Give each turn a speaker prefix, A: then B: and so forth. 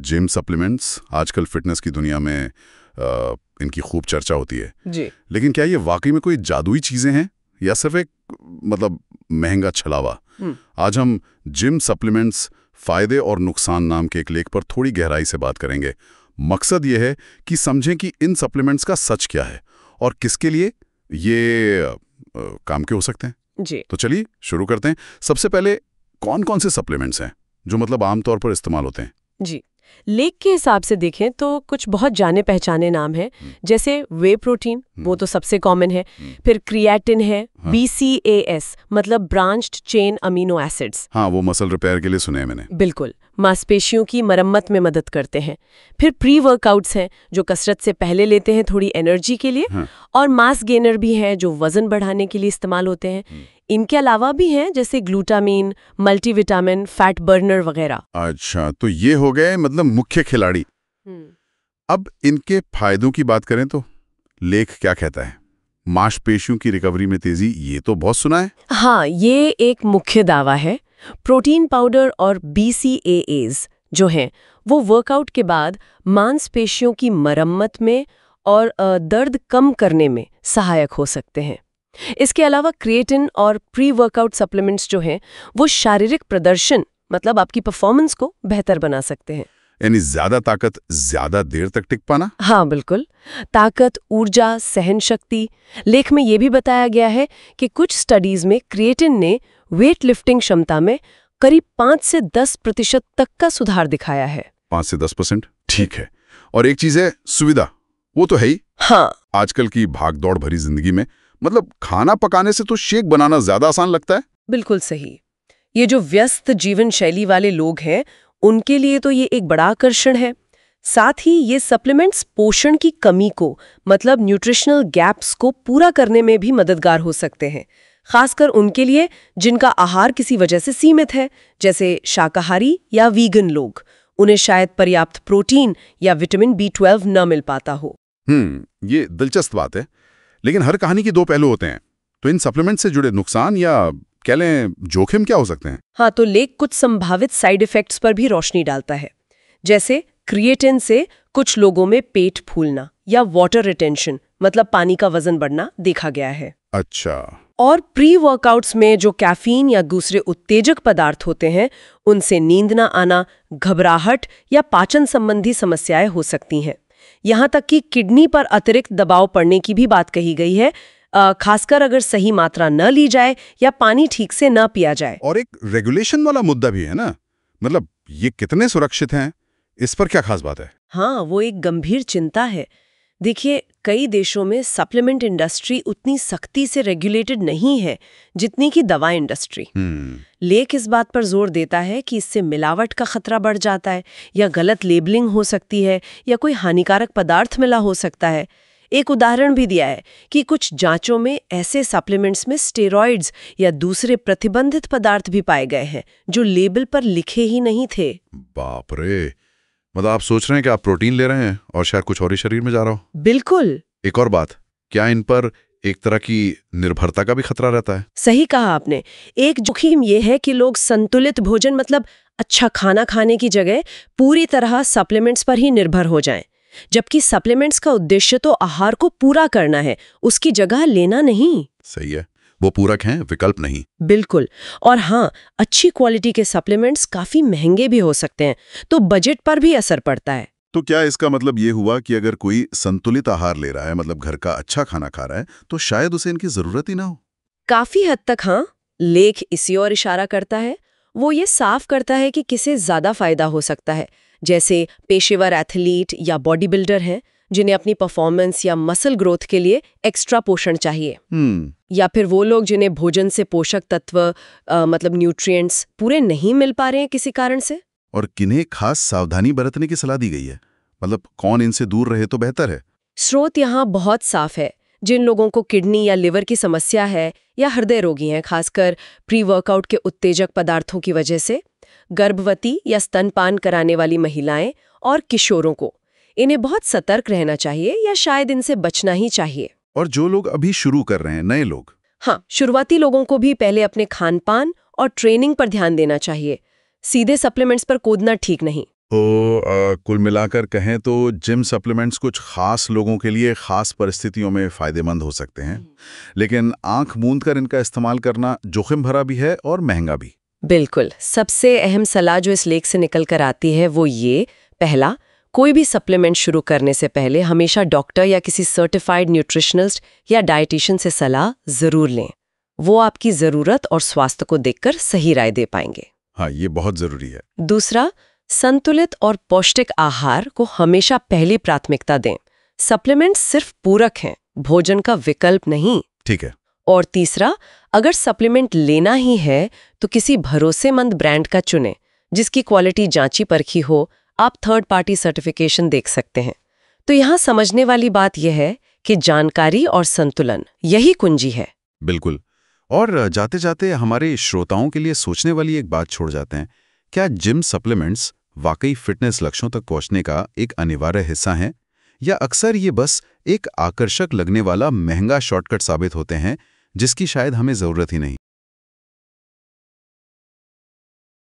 A: Gym supplements आजकल fitness की दुनिया में इनकी खूब चर्चा होती है
B: जी।
A: लेकिन क्या ये वाकई में कोई जादुई चीजें हैं या सिर्फ एक मतलब महंगा छलावा? आज हम जिम सप्लीमेंट्स फायदे और नुकसान नाम के एक लेख पर थोड़ी गहराई से बात करेंगे। मकसद ये है कि समझें कि इन सप्लीमेंट्स का सच क्या है और किसके लिए ये काम के हो सकते हैं।
B: जी।
A: तो चलिए शुरू करते हैं। सबसे पहले कौन कौन से सप्लीमेंट्स हैं जो मतलब आमतौर पर इस्तेमाल होते हैं?
B: जी, लेख के हिसाब से देखें तो कुछ बहुत जाने पहचाने नाम हैं, जैसे वे प्रोटीन, वो तो सबसे कॉमन है। फिर क्रिएटिन है, BCAAS मतलब ब्रांच्ड चेन अमीनो एसिड्स।
A: हाँ, वो मसल रिपेयर के लिए सुने हैं मैंने।
B: बिल्कुल, मांसपेशियों की मरम्मत में मदद करते हैं। फिर प्री वर्कआउट्स हैं जो कसरत से पहले लेते हैं थोड़ी एनर्जी के लिए। और मास गेनर भी हैं जो वजन बढ़ाने के लिए इस्तेमाल होते हैं। इनके अलावा भी हैं जैसे ग्लूटामीन, मल्टीविटामिन, फैट बर्नर वगैरह।
A: अच्छा, तो ये हो गए मतलब मुख्य खिलाड़ी। अब इनके फायदों की बात करें तो लेख क्या कहता है? मांसपेशियों की रिकवरी में तेजी, ये तो बहुत सुना है।
B: हाँ, ये एक मुख्य दावा है। प्रोटीन पाउडर और BCAAs जो हैं वो वर्कआउट के बाद मांसपेशियों की मरम्मत में और दर्द कम करने में सहायक हो सकते हैं। इसके अलावा क्रिएटिन और प्री वर्कआउट सप्लीमेंट्स जो हैं वो शारीरिक प्रदर्शन मतलब आपकी परफॉर्मेंस को बेहतर बना सकते हैं।
A: यानी ज्यादा ताकत ज्यादा देर तक टिक पाना।
B: हाँ बिल्कुल, ताकत, ऊर्जा, सहन शक्ति। लेख में ये भी बताया गया है कि कुछ स्टडीज में क्रिएटिन ने वेट लिफ्टिंग क्षमता में करीब 5 से 10% तक का सुधार दिखाया है।
A: 5 से 10%, ठीक है। और एक चीज है सुविधा, वो तो है ही।
B: हाँ,
A: आजकल की भागदौड़ भरी जिंदगी में मतलब खाना पकाने से तो शेक बनाना ज्यादा आसान लगता है।
B: बिल्कुल सही। ये जो व्यस्त जीवन शैली वाले लोग हैं उनके लिए तो ये एक बड़ा आकर्षण है। साथ ही ये सप्लीमेंट्स पोषण की कमी को मतलब न्यूट्रिशनल गैप्स को पूरा करने में भी मददगार हो सकते हैं, खासकर उनके लिए जिनका आहार किसी वजह से सीमित है, जैसे शाकाहारी या वीगन लोग। उन्हें शायद पर्याप्त प्रोटीन या विटामिन B12 न मिल पाता हो।
A: ये दिलचस्प बात है। लेकिन हर कहानी के दो पहलू होते हैं, तो इन सप्लीमेंट से जुड़े नुकसान या कह लें जोखिम क्या हो सकते हैं?
B: हाँ, तो लेख कुछ संभावित साइड इफेक्ट्स पर भी रोशनी डालता है। जैसे क्रिएटिन से कुछ लोगों में पेट फूलना या वाटर रिटेंशन मतलब पानी का वजन बढ़ना देखा गया है।
A: अच्छा।
B: और प्री वर्कआउट्स में जो कैफीन या दूसरे उत्तेजक पदार्थ होते हैं उनसे नींद न आना, घबराहट या पाचन संबंधी समस्याएं हो सकती हैं। यहाँ तक कि किडनी पर अतिरिक्त दबाव पड़ने की भी बात कही गई है, खासकर अगर सही मात्रा न ली जाए या पानी ठीक से न पिया जाए।
A: और एक रेगुलेशन वाला मुद्दा भी है ना, मतलब ये कितने सुरक्षित हैं, इस पर क्या खास बात है?
B: हाँ, वो एक गंभीर चिंता है। देखिए, कई देशों में सप्लीमेंट इंडस्ट्री उतनी सख्ती से रेगुलेटेड नहीं है जितनी कि दवा इंडस्ट्री। लेख इस बात पर जोर देता है कि इससे मिलावट का खतरा बढ़ जाता है या गलत लेबलिंग हो सकती है या कोई हानिकारक पदार्थ मिला हो सकता है। एक उदाहरण भी दिया है कि कुछ जांचों में ऐसे सप्लीमेंट्स में स्टेरॉइड्स या दूसरे प्रतिबंधित पदार्थ भी पाए गए हैं जो लेबल पर लिखे ही नहीं थे।
A: बाप रे, मतलब आप सोच रहे हैं कि आप प्रोटीन ले रहे हैं और शायद कुछ और ही शरीर में जा रहा हो।
B: बिल्कुल।
A: एक और बात, क्या इन पर एक तरह की निर्भरता का भी खतरा रहता है?
B: सही कहा आपने। एक जोखिम ये है कि लोग संतुलित भोजन मतलब अच्छा खाना खाने की जगह पूरी तरह सप्लीमेंट्स पर ही निर्भर हो जाएं, जबकि सप्लीमेंट्स का उद्देश्य तो आहार को पूरा करना है, उसकी जगह लेना नहीं।
A: सही है, वो पूरक हैं, विकल्प नहीं।
B: बिल्कुल। और हाँ, अच्छी क्वालिटी के सप्लीमेंट्स काफी महंगे भी हो सकते हैं, तो बजट पर भी असर पड़ता है।
A: तो क्या इसका मतलब ये हुआ कि अगर कोई संतुलित आहार ले रहा है, मतलब घर का अच्छा खाना खा रहा है, तो शायद उसे इनकी जरूरत ही ना हो? काफी
B: हद तक हाँ। लेख इसी ओर इशारा करता है। वो ये साफ करता है कि किसे ज्यादा फायदा हो सकता है, जैसे पेशेवर एथलीट या बॉडी बिल्डर हैं जिन्हें अपनी परफॉर्मेंस या मसल ग्रोथ के लिए एक्स्ट्रा पोषण चाहिए, या फिर वो लोग जिन्हें भोजन से पोषक तत्व मतलब न्यूट्रिएंट्स पूरे नहीं मिल पा रहे हैं किसी कारण से।
A: और किन्हें खास सावधानी बरतने की सलाह दी गई है, मतलब कौन इनसे दूर रहे तो बेहतर है?
B: स्रोत यहाँ बहुत साफ है। जिन लोगों को किडनी या लिवर की समस्या है या हृदय रोगी हैं, खासकर प्री वर्कआउट के उत्तेजक पदार्थों की वजह से, गर्भवती या स्तनपान कराने वाली महिलाएं और किशोरों को, इन्हें बहुत सतर्क रहना चाहिए या शायद इनसे बचना ही चाहिए।
A: और जो लोग अभी शुरू कर रहे हैं, नए लोग?
B: हाँ, शुरुआती लोगों को भी पहले अपने खान पान और ट्रेनिंग पर ध्यान देना चाहिए। सीधे सप्लीमेंट्स पर कूदना ठीक नहीं।
A: तो कुल मिलाकर कहें तो जिम सप्लीमेंट्स कुछ खास लोगों के लिए खास परिस्थितियों में फ़ायदेमंद हो सकते हैं, लेकिन आंख मूंद कर इनका इस्तेमाल करना जोखिम भरा भी है और महंगा भी।
B: बिल्कुल। सबसे अहम सलाह जो इस लेख से निकल कर आती है वो ये, पहला, कोई भी सप्लीमेंट शुरू करने से पहले हमेशा डॉक्टर या किसी सर्टिफाइड न्यूट्रिशनिस्ट या डाइटिशियन से सलाह जरूर लें। वो आपकी ज़रूरत और स्वास्थ्य को देखकर सही राय दे पाएंगे।
A: हाँ, ये बहुत ज़रूरी है।
B: दूसरा, संतुलित और पौष्टिक आहार को हमेशा पहली प्राथमिकता दें। सप्लीमेंट्स सिर्फ पूरक हैं, भोजन का विकल्प नहीं।
A: ठीक है।
B: और तीसरा, अगर सप्लीमेंट लेना ही है तो किसी भरोसेमंद ब्रांड का चुनें, जिसकी क्वालिटी जांची परखी हो। आप थर्ड पार्टी सर्टिफिकेशन देख सकते हैं। तो यहाँ समझने वाली बात यह है कि जानकारी और संतुलन यही कुंजी है।
A: बिल्कुल। और जाते जाते हमारे श्रोताओं के लिए सोचने वाली एक बात छोड़ जाते हैं, क्या जिम सप्लीमेंट्स वाकई फिटनेस लक्ष्यों तक पहुंचने का एक अनिवार्य हिस्सा हैं, या अक्सर ये बस एक आकर्षक लगने वाला महंगा शॉर्टकट साबित होते हैं जिसकी शायद हमें ज़रूरत ही नहीं?